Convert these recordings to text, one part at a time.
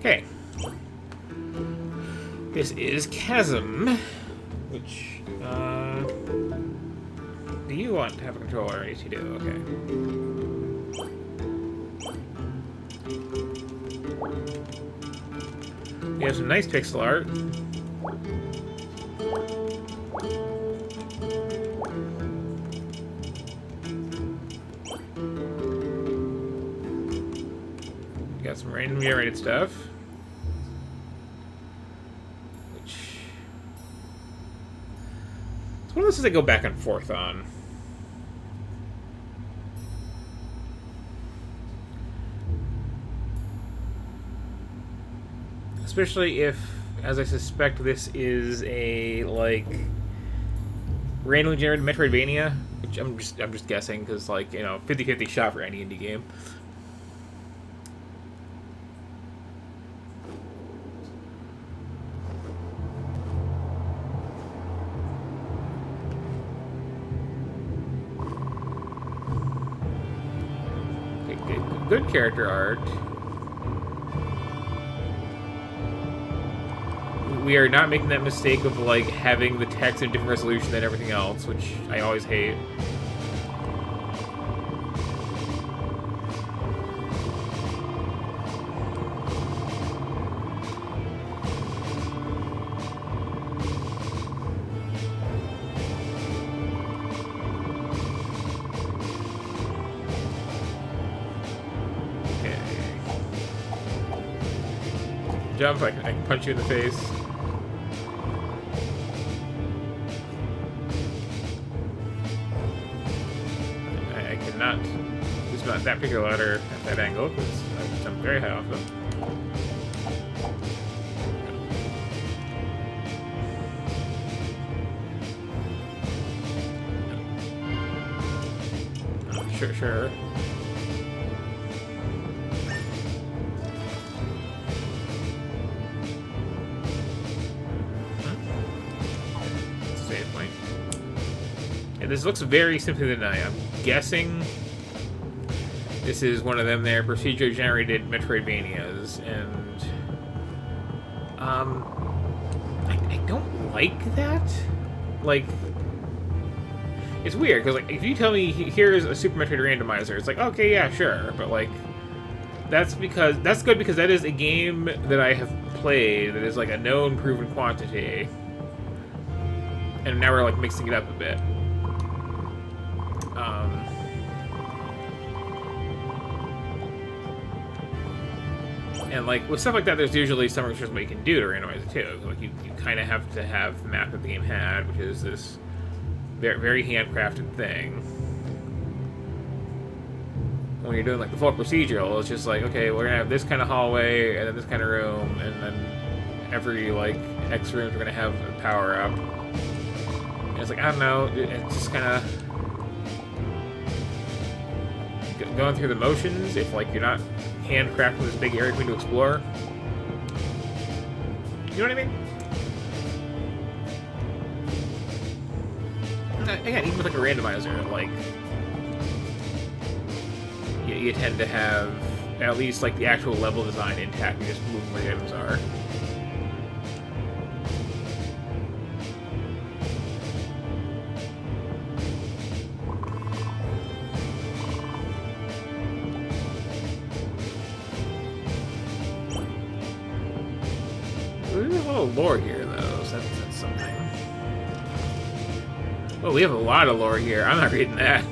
Okay. This is Chasm, which, do you want to have a controller? Yes, you do. Okay. We have some nice pixel art. Got some randomly generated stuff. Which... It's one of those things I go back and forth on. Especially if, as I suspect, this is a, like, randomly generated Metroidvania, which I'm just guessing, because, like, you know, 50-50 shot for any indie game. Okay, good character art. We are not making that mistake of, like, having the text in a different resolution than everything else, which I always hate. Okay. Jump, I can punch you in the face. Not just not that particular ladder at that angle because I jump very high off them. Sure. Save point. Yeah, this looks very simply than I am guessing. This is one of them there procedurally generated Metroidvanias, and I don't like that. Like, it's weird because, like, if you tell me here's a Super Metroid randomizer, it's like, okay, yeah, sure, but like that's good because that is a game that I have played that is like a known proven quantity, and now we're like mixing it up a bit. And, like, with stuff like that, there's usually some restrictions what you can do to randomize it, too. Like, you kind of have to have the map that the game had, which is this very, very handcrafted thing. When you're doing, like, the full procedural, it's just like, okay, we're going to have this kind of hallway, and then this kind of room, and then every, like, X rooms we're going to have a power-up. And it's like, I don't know, it's just kind of going through the motions if, like, you're not handcrafting this big area for me to explore. You know what I mean? Again, even with like a randomizer, like you tend to have at least like the actual level design intact. You just move where the items are. There's a little lore here, though, so that's something. Oh, we have a lot of lore here. I'm not reading that.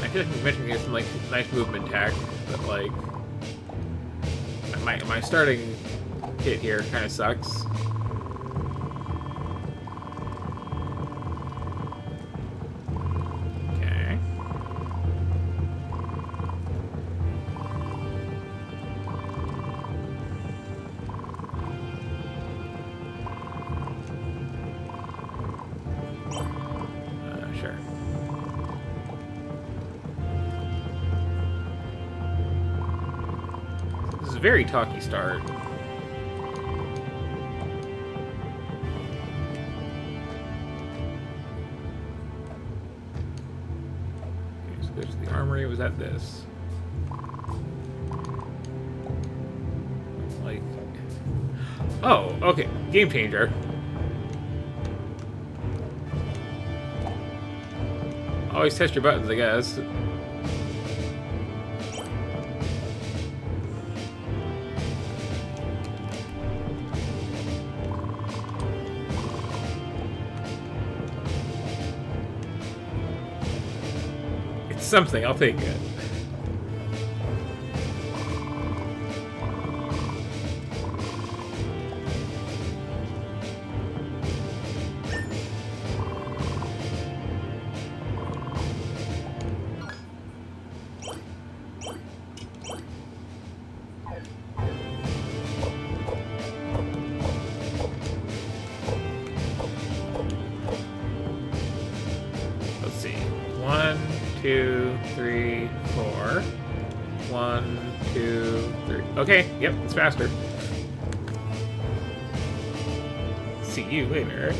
I feel like you mentioned there's some like nice movement tech, but like my starting kit here kind of sucks. Sure. This is a very talky start. There's the armory. Was that this? Like, oh, okay, game changer. Always test your buttons, I guess. It's something, I'll take it. Let's see. 1, 2, 3, 4. 1, 2, 3. Okay, yep, it's faster. See you later.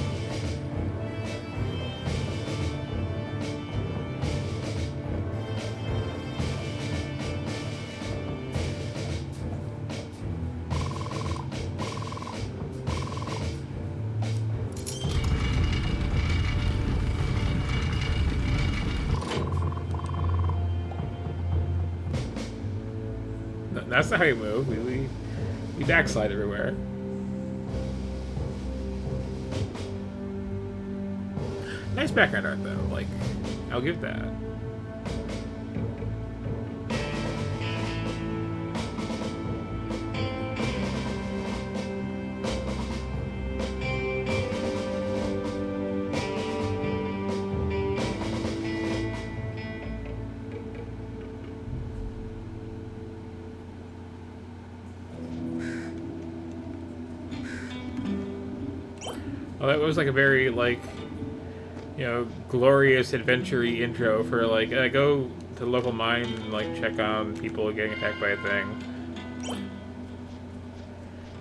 That's not how you move. We backslide everywhere. Nice background art, though. Like, I'll give that. Oh, that was like a very, like, you know, glorious adventure-y intro for, like, go to the local mine and, like, check on people getting attacked by a thing.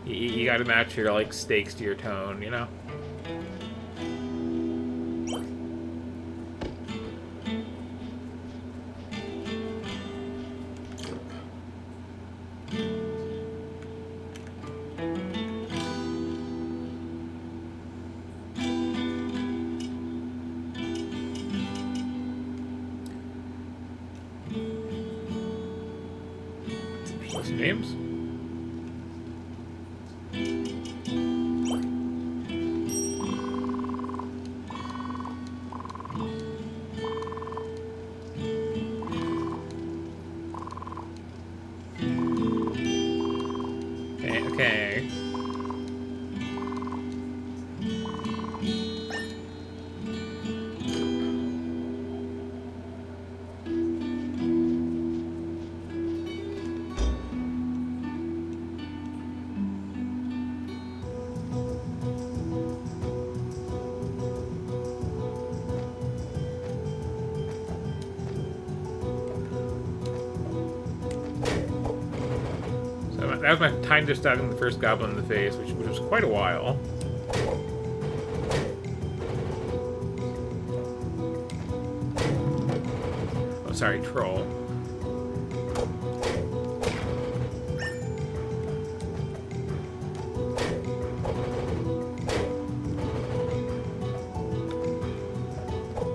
You gotta match your, like, stakes to your tone, you know? Some names? Okay. That was my time to stabbing the first goblin in the face, which was quite a while. Oh, sorry, troll.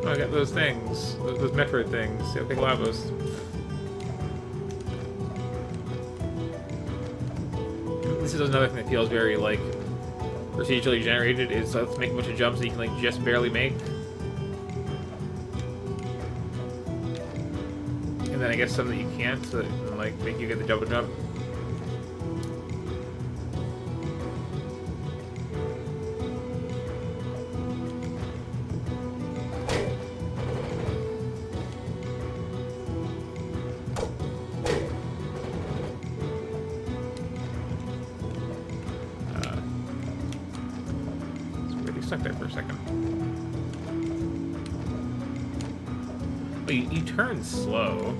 Oh, I got those things. Those Metroid things. The big lavas. This is another thing that feels very, like, procedurally generated, is let's make a bunch of jumps that you can, like, just barely make. And then I guess some that you can't, so that it can, like, make you get the double jump. Stuck there for a second. Oh, you turn slow.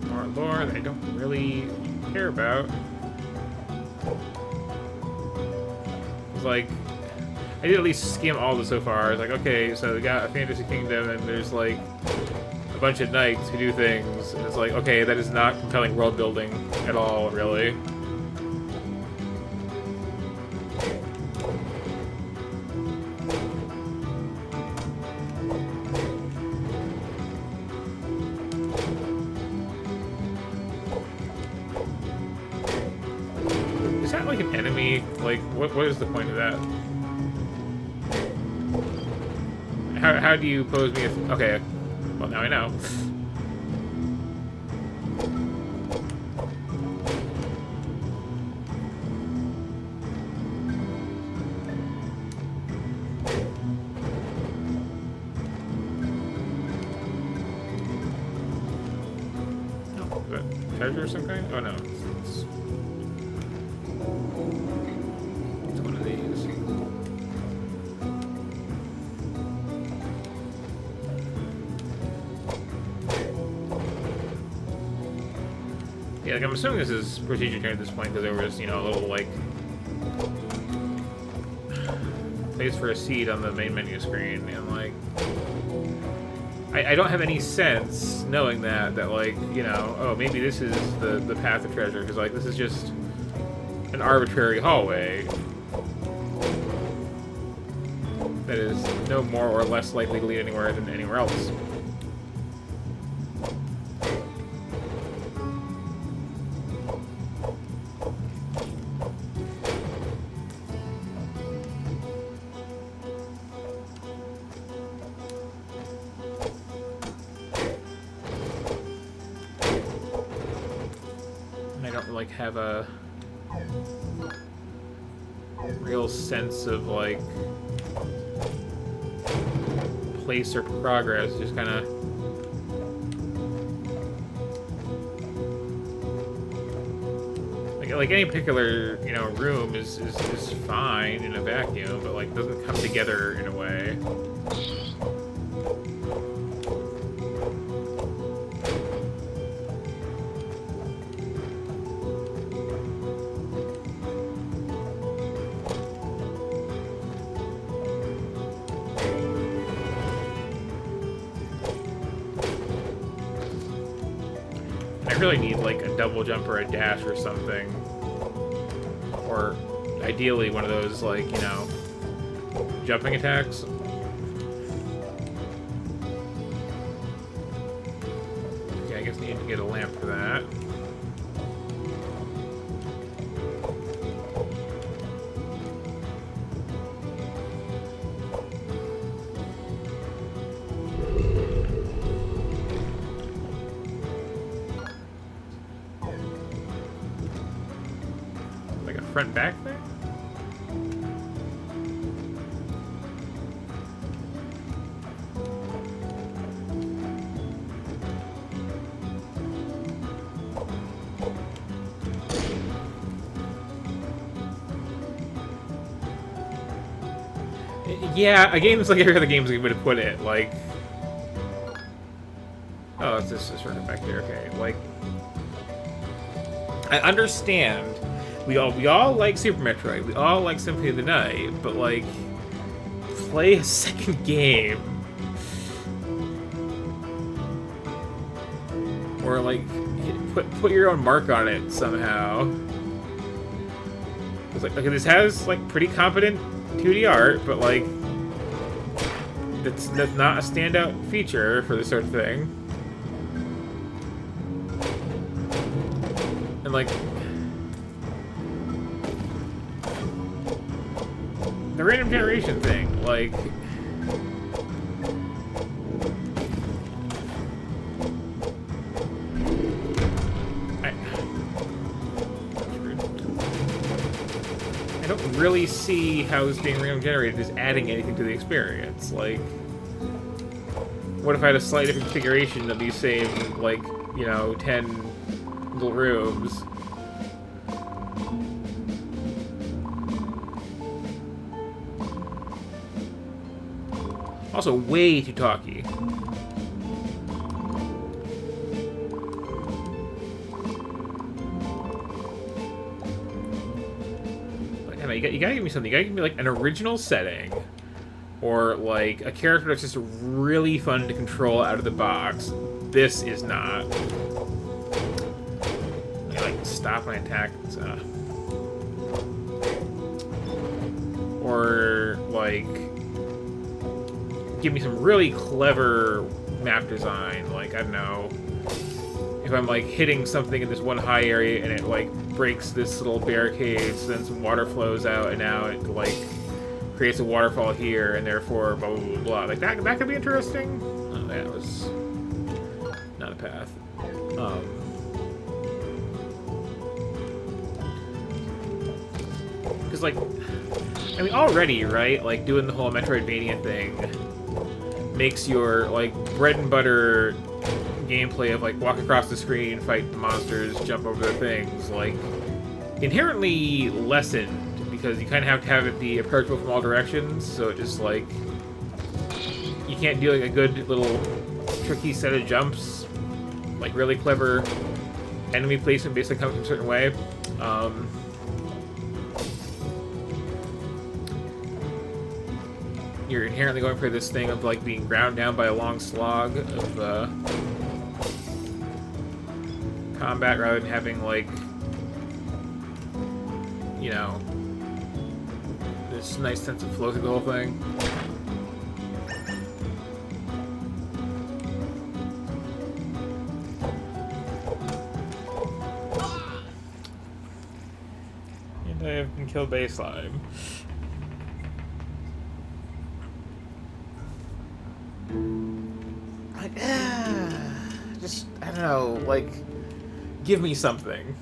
More lore that I don't really care about. It's like, I did at least skim all this so far. It's like, okay, so we got a fantasy kingdom, and there's like a bunch of knights who do things, and it's like, okay, that is not compelling world building at all, really. Is that like an enemy? Like, what is the point of that? How do you pose me? Okay, well now I know. Oh, is that treasure of some kind? Oh no, it's one of these. Yeah, like I'm assuming this is procedure turn at this point because there was, you know, a little like place for a seed on the main menu screen, and like I don't have any sense knowing that like, you know, oh, maybe this is the path of treasure, because like this is just an arbitrary hallway that is no more or less likely to lead anywhere than anywhere else. Like have a real sense of like place or progress, just kind of like any particular, you know, room is fine in a vacuum, but like doesn't come together in a way. I really need like a double jump or a dash or something, or ideally one of those, like, you know, jumping attacks. Okay, I guess I need to get a lamp for that. Front back there? Yeah, a game is like every other game is a good way to put it. Like, oh, it's this circuit back there. Okay, like, I understand. We all like Super Metroid. We all like Symphony of the Night, but like, play a second game, or like, put your own mark on it somehow. It's like, okay, this has like pretty competent 2D art, but like, that's not a standout feature for this sort of thing. And like, the random generation thing, like, I don't really see how this being random generated is adding anything to the experience. Like, what if I had a slightly different configuration of these same, like, you know, 10 little rooms? Also, way too talky. Like, don't know. You gotta give me something. You gotta give me like an original setting, or like a character that's just really fun to control out of the box. This is not. Like stop my attack. Or like give me some really clever map design. Like I don't know. If I'm like hitting something in this one high area and it like breaks this little barricade, so then some water flows out, and now it like creates a waterfall here, and therefore blah blah blah blah. Like that could be interesting. Oh, that was not a path. Because like, I mean, already right, like doing the whole Metroidvania thing makes your like bread and butter gameplay of like walk across the screen, fight the monsters, jump over the things, like inherently lessened, because you kind of have to have it be approachable from all directions, so it just like you can't do like a good little tricky set of jumps, like really clever enemy placement basically comes from a certain way. You're inherently going for this thing of like being ground down by a long slog of combat rather than having like, you know, this nice sense of flow through the whole thing. And I have been killed by a slime. Just, I don't know, like, give me something.